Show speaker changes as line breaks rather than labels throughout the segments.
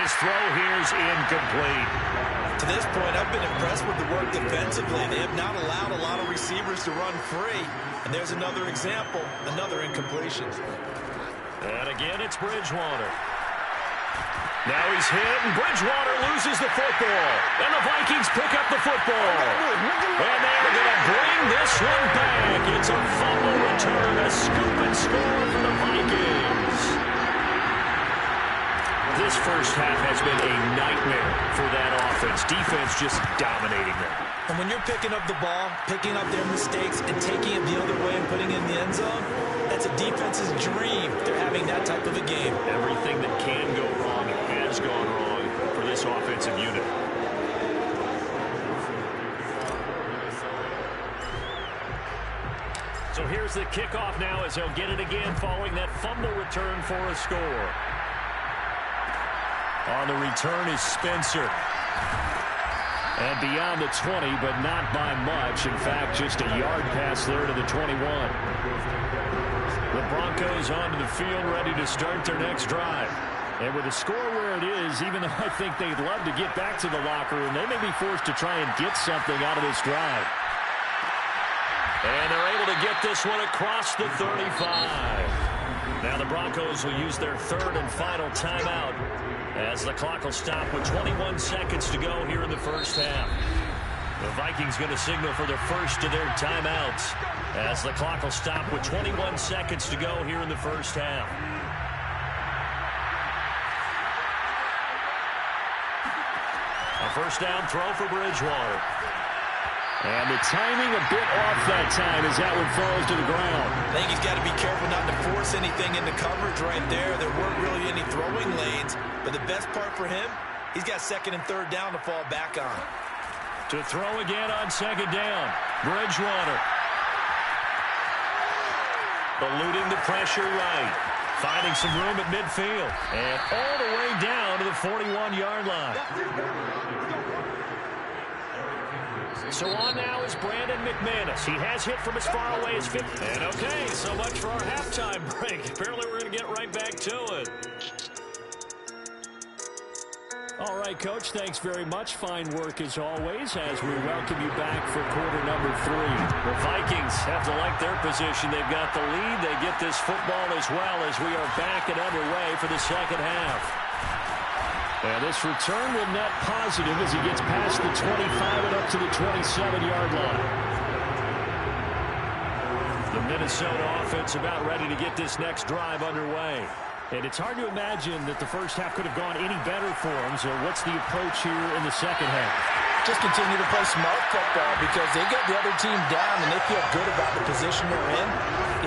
his throw here's incomplete.
To this point, I've been impressed with the work defensively. They have not allowed a lot of receivers to run free. And there's another example, another incompletion.
And again, it's Bridgewater. Now he's hit, and Bridgewater loses the football. And the Vikings pick up the football. And they're going to bring this one back. It's a fumble return, a scoop and score for the Vikings. This first half has been a nightmare for that offense. Defense just dominating them.
And when you're picking up the ball, picking up their mistakes, and taking it the other way and putting it in the end zone, that's a defense's dream. They're having that type of a game.
Everything that can go wrong has gone wrong for this offensive unit. So here's the kickoff now as he'll get it again following that fumble return for a score. On the return is Spencer. And beyond the 20, but not by much. In fact, just a yard pass there to the 21. The Broncos onto the field ready to start their next drive. And with the score where it is, even though I think they'd love to get back to the locker room, they may be forced to try and get something out of this drive. And they're able to get this one across the 35. Now the Broncos will use their third and final timeout as the clock will stop with 21 seconds to go here in the first half. The Vikings going to signal for the first of their timeouts as the clock will stop with 21 seconds to go here in the first half. A first down throw for Bridgewater. And the timing a bit off that time as that one falls to the ground.
I think he's got to be careful not to force anything into coverage right there. There weren't really any throwing lanes. But the best part for him, he's got second and third down to fall back on.
To throw again on second down. Bridgewater. Eluding the pressure right. Finding some room at midfield. And all the way down to the 41-yard line. So on now is Brandon McManus. He has hit from as far away as 50. And okay, so much for our halftime break. Apparently we're going to get right back to it. All right, Coach, thanks very much. Fine work as always as we welcome you back for quarter number 3. The Vikings have to like their position. They've got the lead. They get this football as well as we are back and underway for the second half. And this return will net positive as he gets past the 25 and up to the 27-yard line. The Minnesota offense about ready to get this next drive underway. And it's hard to imagine that the first half could have gone any better for them. So what's the approach here in the second half?
Just continue to play smart football because they get the other team down and they feel good about the position they're in.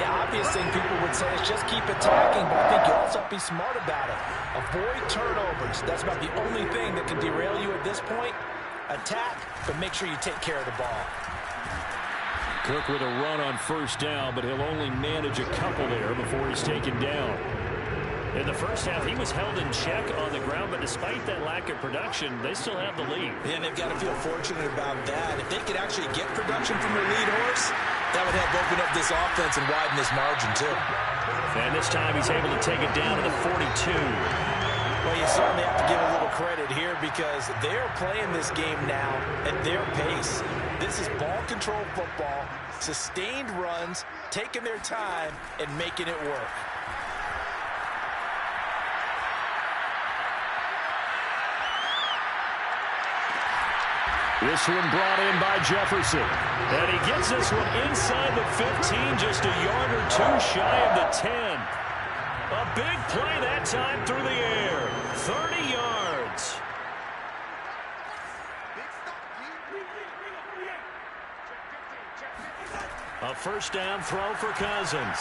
The obvious thing people would say is just keep attacking, but I think you also have to be smart about it. Avoid turnovers. That's about the only thing that can derail you at this point. Attack, but make sure you take care of the ball.
Cook with a run on first down, but he'll only manage a couple there before he's taken down. In the first half, he was held in check on the ground, but despite that lack of production, they still have the lead.
And they've got to feel fortunate about that. If they could actually get production from their lead horse, that would help open up this offense and widen this margin, too.
And this time he's able to take it down to the 42.
Well, you certainly have to give a little credit here because they're playing this game now at their pace. This is ball control football, sustained runs, taking their time, and making it work.
This one brought in by Jefferson. And he gets this one inside the 15, just a yard or two shy of the 10. A big play that time through the air. 30 yards. A first down throw for Cousins.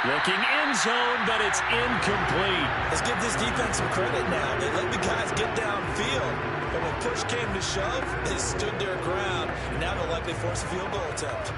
Looking end zone, but it's incomplete.
Let's give this defense some credit now. They let the guys get downfield. But when push came to shove, they stood their ground. And now they'll likely force a field goal attempt.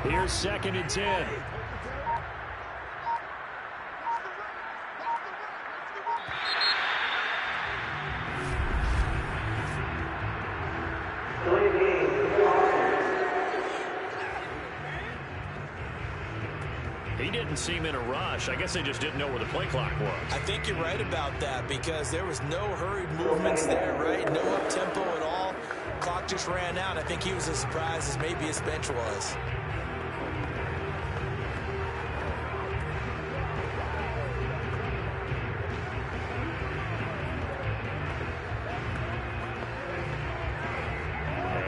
Here's 2nd and 10. He didn't seem in a rush. I guess they just didn't know where the play clock was.
I think you're right about that because there was no hurried movements there, right? No up-tempo at all. Clock just ran out. I think he was as surprised as maybe his bench was.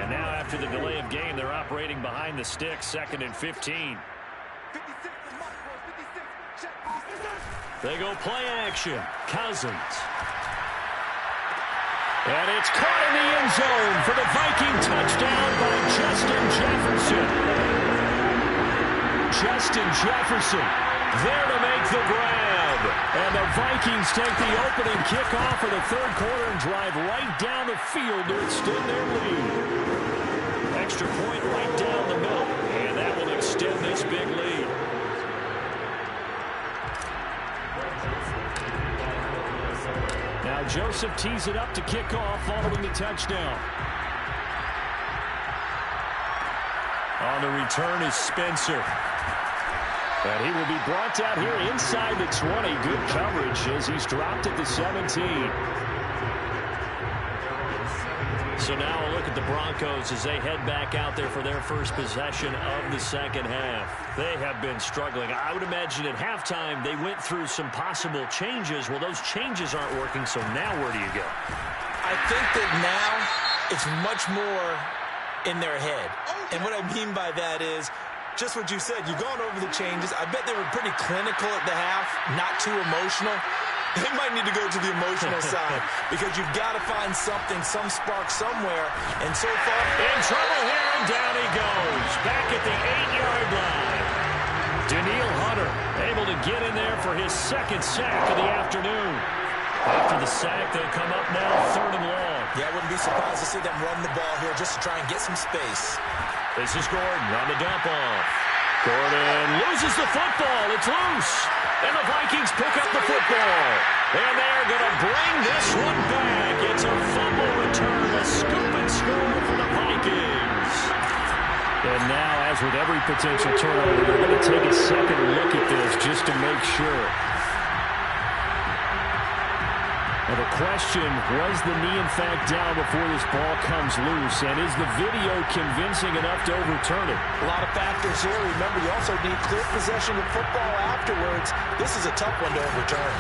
And now after the delay of game, they're operating behind the sticks, 2nd and 15. They go play action. Cousins. And it's caught in the end zone for the Viking touchdown by Justin Jefferson. Justin Jefferson there to make the grab. And the Vikings take the opening kickoff of the 3rd quarter and drive right down the field to extend their lead. Extra point right down the middle. And that will extend this big lead. Now Joseph tees it up to kick off following the touchdown. On the return is Spencer. And he will be brought out here inside the 20. Good coverage as he's dropped at the 17. So now a look at the Broncos as they head back out there for their first possession of the 2nd half. They have been struggling. I would imagine at halftime they went through some possible changes. Well, those changes aren't working, so now where do you go?
I think that now it's much more in their head. And what I mean by that is just what you said. You've gone over the changes. I bet they were pretty clinical at the half, not too emotional. They might need to go to the emotional side because you've got to find something, some spark somewhere. And so far,
in trouble here, and down he goes. Back at the 8-yard line. Danielle Hunter able to get in there for his 2nd sack of the afternoon. After the sack, they'll come up now 3rd and long.
Yeah, I wouldn't be surprised to see them run the ball here just to try and get some space.
This is Gordon on the dump off. Gordon loses the football. It's loose. And the Vikings pick up the football. And they're going to bring this one back. It's a fumble return, a scoop and score for the Vikings. And now, as with every potential turnover, they're going to take a second look at this just to make sure. Now the question, was the knee in fact down before this ball comes loose? And is the video convincing enough to overturn it?
A lot of factors here. Remember, you also need clear possession of football afterwards. This is a tough one to overturn.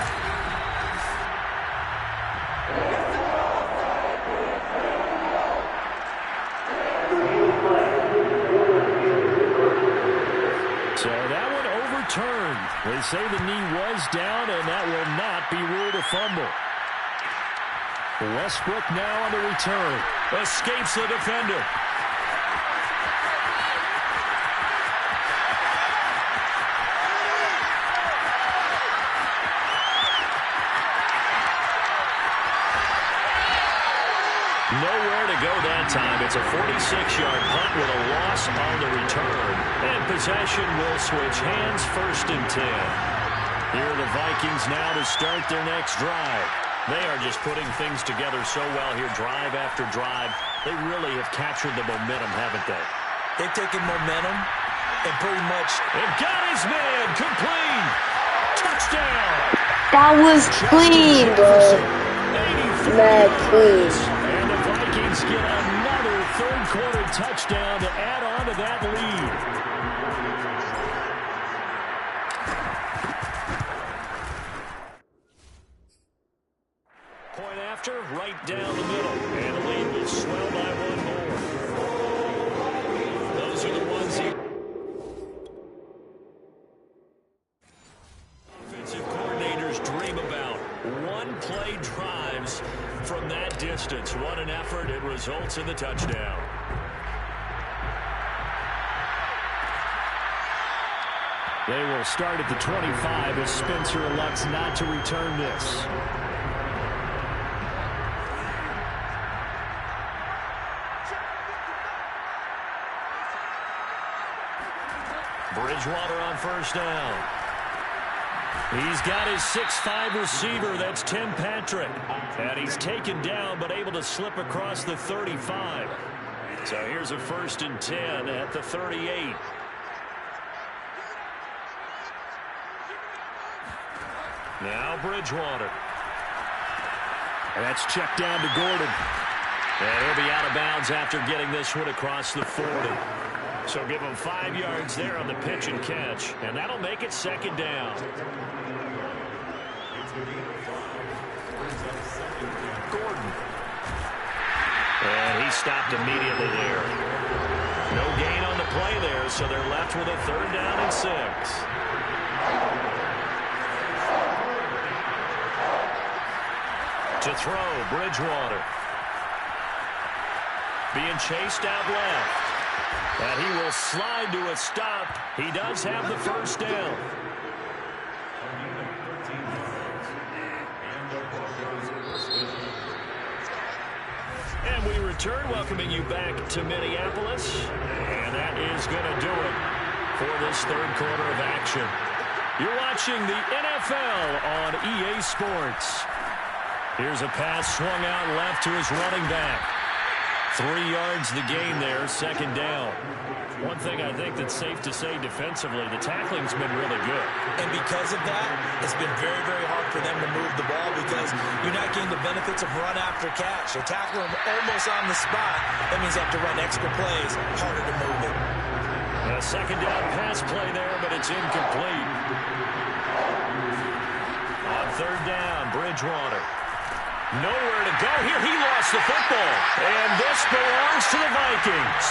So that one overturned. They say the knee was down, and that will not be ruled a fumble. Westbrook now on the return. Escapes the defender. Nowhere to go that time. It's a 46-yard punt with a loss on the return. And possession will switch hands, 1st and 10. Here are the Vikings now to start their next drive. They are just putting things together so well here, drive after drive. They really have captured the momentum, haven't they?
They've taken momentum and pretty much...
They've got his man, complete. Touchdown.
That was clean, bro. Mad clean.
And the Vikings get another 3rd quarter touchdown to add on to that lead. Right down the middle, and the lead will swell by 1 more. Those are the ones here. Offensive coordinators dream about one-play drives from that distance. What an effort. It results in the touchdown. They will start at the 25 as Spencer elects not to return this. Bridgewater on first down. He's got his 6'5" receiver. That's Tim Patrick. And he's taken down but able to slip across the 35. So here's a 1st and 10 at the 38. Now Bridgewater. And that's checked down to Gordon. And he'll be out of bounds after getting this one across the 40. So give him 5 yards there on the pitch and catch. And that'll make it 2nd down. Gordon. And he stopped immediately there. No gain on the play there, so they're left with a 3rd down and 6. To throw, Bridgewater. Being chased out left. And he will slide to a stop. He does have the 1st down. And we return, welcoming you back to Minneapolis. And that is going to do it for this 3rd quarter of action. You're watching the NFL on EA Sports. Here's a pass swung out left to his running back. 3 yards the gain there, 2nd down. One thing I think that's safe to say defensively, the tackling's been really good.
And because of that, it's been very, very hard for them to move the ball because you're not getting the benefits of run after catch. They're tackling them almost on the spot. That means they have to run extra plays, harder to move it.
A 2nd down pass play there, but it's incomplete. On 3rd down, Bridgewater. Nowhere to go here. He lost the football. And this belongs to the Vikings.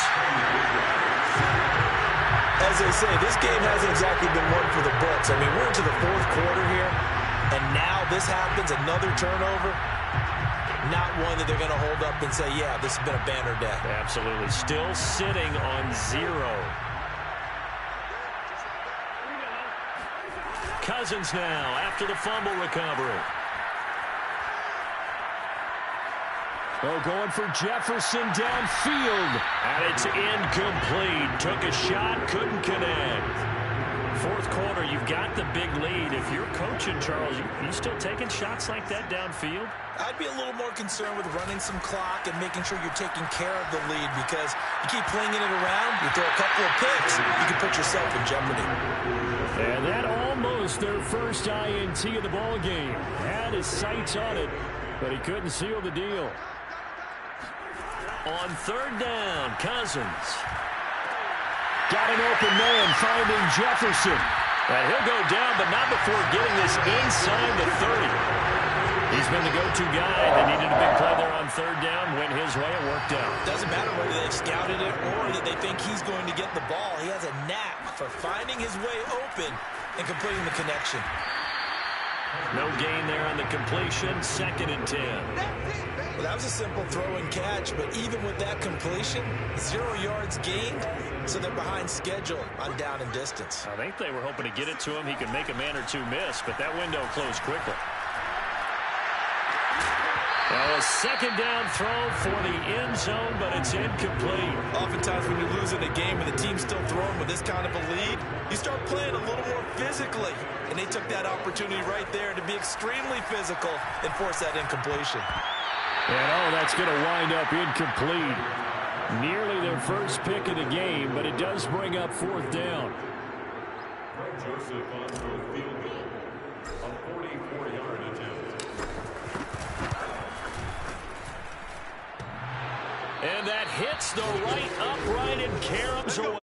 As they say, this game hasn't exactly been one for the books. I mean, we're into the 4th quarter here, and now this happens, another turnover. Not one that they're going to hold up and say, yeah, this has been a banner day.
Absolutely. Still sitting on 0. Cousins now after the fumble recovery. Oh, going for Jefferson downfield. And it's incomplete. Took a shot, couldn't connect. 4th quarter, you've got the big lead. If you're coaching, Charles, you still taking shots like that downfield?
I'd be a little more concerned with running some clock and making sure you're taking care of the lead because you keep playing it around, you throw a couple of picks, you can put yourself in jeopardy.
And that almost their first INT of the ball game. Had his sights on it, but he couldn't seal the deal. On 3rd down, Cousins. Got an open man, finding Jefferson. And he'll go down, but not before getting this inside the 30. He's been the go-to guy. They needed a big play there on 3rd down. Went his way, it worked out.
Doesn't matter whether they've scouted it or that they think he's going to get the ball. He has a knack for finding his way open and completing the connection.
No gain there on the completion. 2nd and 10.
Well, that was a simple throw and catch, but even with that completion, 0 yards gained, so they're behind schedule on down and distance.
I think they were hoping to get it to him. He could make a man or two miss, but that window closed quickly. Now a 2nd down throw for the end zone, but it's incomplete.
Oftentimes when you're losing a game and the team's still throwing with this kind of a lead, you start playing a little more physically. And they took that opportunity right there to be extremely physical and force that incompletion.
And that's going to wind up incomplete. Nearly their first pick of the game, but it does bring up 4th down. And that hits the right upright and caroms away.